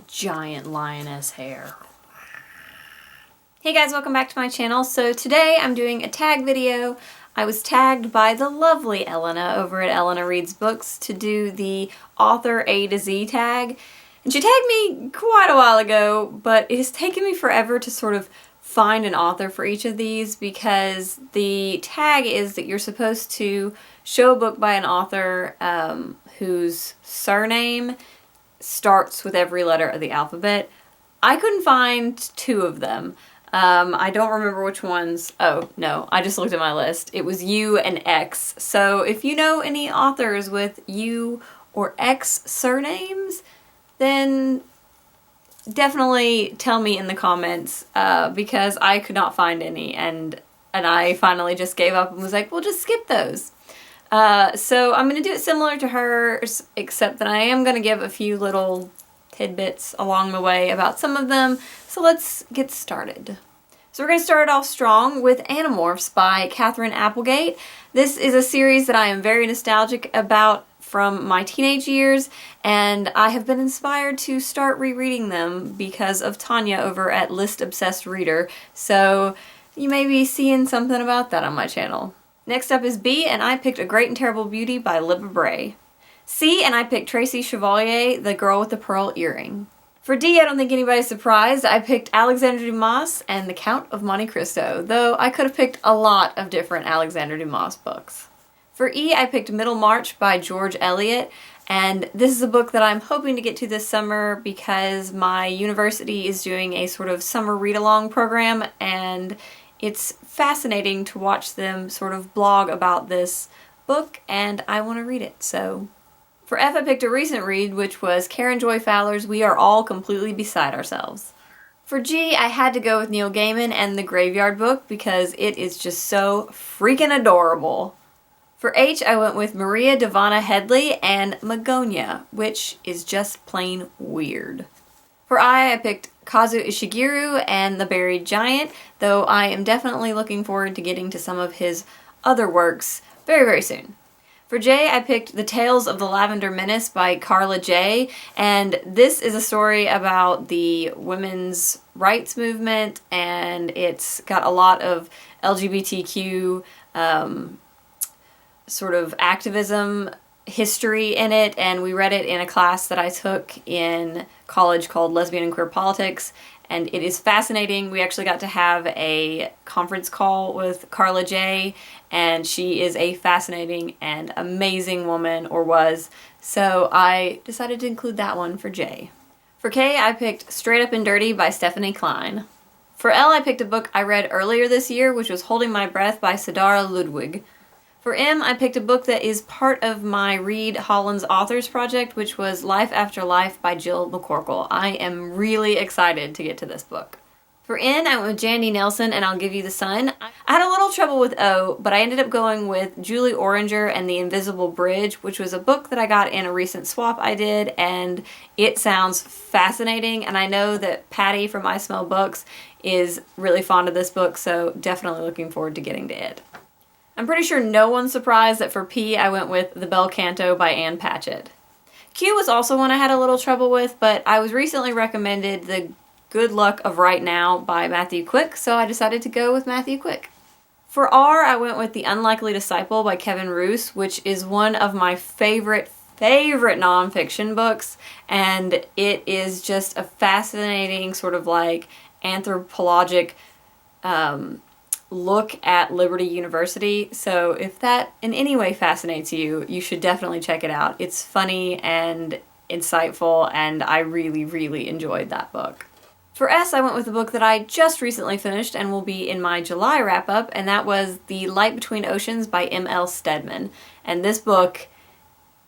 giant lioness hair. Hey guys, welcome back to my channel. So today I'm doing a tag video. I was tagged by the lovely Elena over at Elena Reads Books to do the author A to Z tag. And she tagged me quite a while ago, but it has taken me forever to sort of find an author for each of these because the tag is that you're supposed to show a book by an author whose surname starts with every letter of the alphabet. I couldn't find two of them. I don't remember which ones. Oh, no, I just looked at my list. It was U and X. So if you know any authors with U or X surnames, then definitely tell me in the comments, because I could not find any, and I finally just gave up and was like, well, just skip those. So I'm going to do it similar to hers, except that I am going to give a few little tidbits along the way about some of them. So let's get started. So we're going to start off strong with Animorphs by Katherine Applegate. This is a series that I am very nostalgic about from my teenage years, and I have been inspired to start rereading them because of Tanya over at List Obsessed Reader. So you may be seeing something about that on my channel. Next up is B, and I picked A Great and Terrible Beauty by Libba Bray. C, and I picked Tracy Chevalier, The Girl with the Pearl Earring. For D, I don't think anybody's surprised, I picked Alexandre Dumas and The Count of Monte Cristo, though I could have picked a lot of different Alexandre Dumas books. For E, I picked Middlemarch by George Eliot, and this is a book that I'm hoping to get to this summer because my university is doing a sort of summer read-along program, and it's fascinating to watch them sort of blog about this book, and I want to read it, so. For F, I picked a recent read, which was Karen Joy Fowler's We Are All Completely Beside Ourselves. For G, I had to go with Neil Gaiman and The Graveyard Book because it is just so freaking adorable. For H, I went with Maria Devana Headley and Magonia, which is just plain weird. For I picked Kazu Ishigiru and The Buried Giant, though I am definitely looking forward to getting to some of his other works very, very soon. For J, I picked The Tales of the Lavender Menace by Carla J, and this is a story about the women's rights movement, and it's got a lot of LGBTQ sort of activism history in it, and we read it in a class that I took in college called Lesbian and Queer Politics, and it is fascinating. We actually got to have a conference call with Carla J, and she is a fascinating and amazing woman, or was, so I decided to include that one for J. For K, I picked Straight Up and Dirty by Stephanie Klein. For L, I picked a book I read earlier this year, which was Holding My Breath by Sidara Ludwig. For M, I picked a book that is part of my Read Holland's Authors Project, which was Life After Life by Jill McCorkle. I am really excited to get to this book. For N, I went with Jandy Nelson and I'll Give You the Sun. I had a little trouble with O, but I ended up going with Julie Oranger and The Invisible Bridge, which was a book that I got in a recent swap I did, and it sounds fascinating, and I know that Patty from I Smell Books is really fond of this book, so definitely looking forward to getting to it. I'm pretty sure no one's surprised that for P, I went with The Bel Canto by Ann Patchett. Q was also one I had a little trouble with, but I was recently recommended The Good Luck of Right Now by Matthew Quick, so I decided to go with Matthew Quick. For R, I went with The Unlikely Disciple by Kevin Roose, which is one of my favorite nonfiction books, and it is just a fascinating sort of like anthropologic look at Liberty University, so if that in any way fascinates you, you should definitely check it out. It's funny and insightful, and I really, really enjoyed that book. For S, I went with a book that I just recently finished and will be in my July wrap-up, and that was The Light Between Oceans by M.L. Stedman, and this book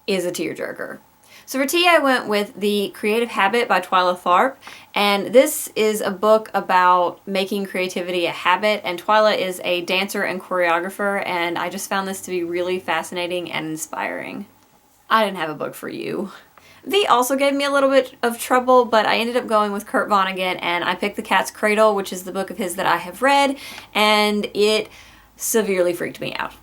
is a tearjerker. So for T, I went with The Creative Habit by Twyla Tharp, and this is a book about making creativity a habit, and Twyla is a dancer and choreographer, and I just found this to be really fascinating and inspiring. I didn't have a book for you. V also gave me a little bit of trouble, but I ended up going with Kurt Vonnegut, and I picked The Cat's Cradle, which is the book of his that I have read, and it severely freaked me out.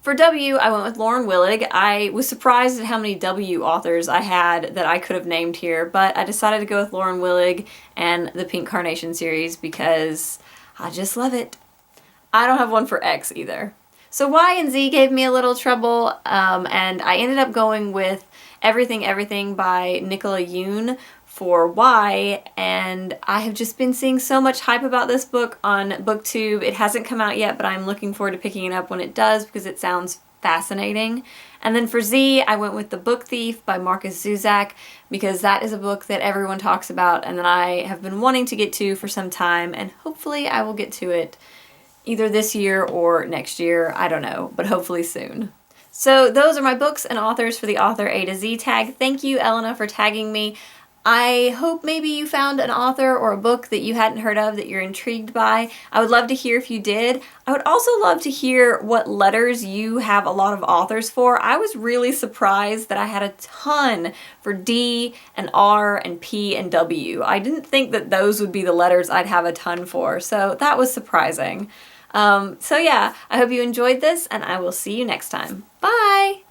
For W, I went with Lauren Willig. I was surprised at how many W authors I had that I could have named here, but I decided to go with Lauren Willig and the Pink Carnation series because I just love it. I don't have one for X either. So Y and Z gave me a little trouble, and I ended up going with Everything Everything by Nicola Yoon for Y, and I have just been seeing so much hype about this book on BookTube. It hasn't come out yet, but I'm looking forward to picking it up when it does because it sounds fascinating. And then for Z, I went with The Book Thief by Marcus Zuzak because that is a book that everyone talks about and that I have been wanting to get to for some time, and hopefully I will get to it either this year or next year. I don't know, but hopefully soon. So those are my books and authors for the Author A to Z tag. Thank you, Elena, for tagging me. I hope maybe you found an author or a book that you hadn't heard of that you're intrigued by. I would love to hear if you did. I would also love to hear what letters you have a lot of authors for. I was really surprised that I had a ton for D and R and P and W. I didn't think that those would be the letters I'd have a ton for, so that was surprising. So yeah, I hope you enjoyed this, and I will see you next time. Bye!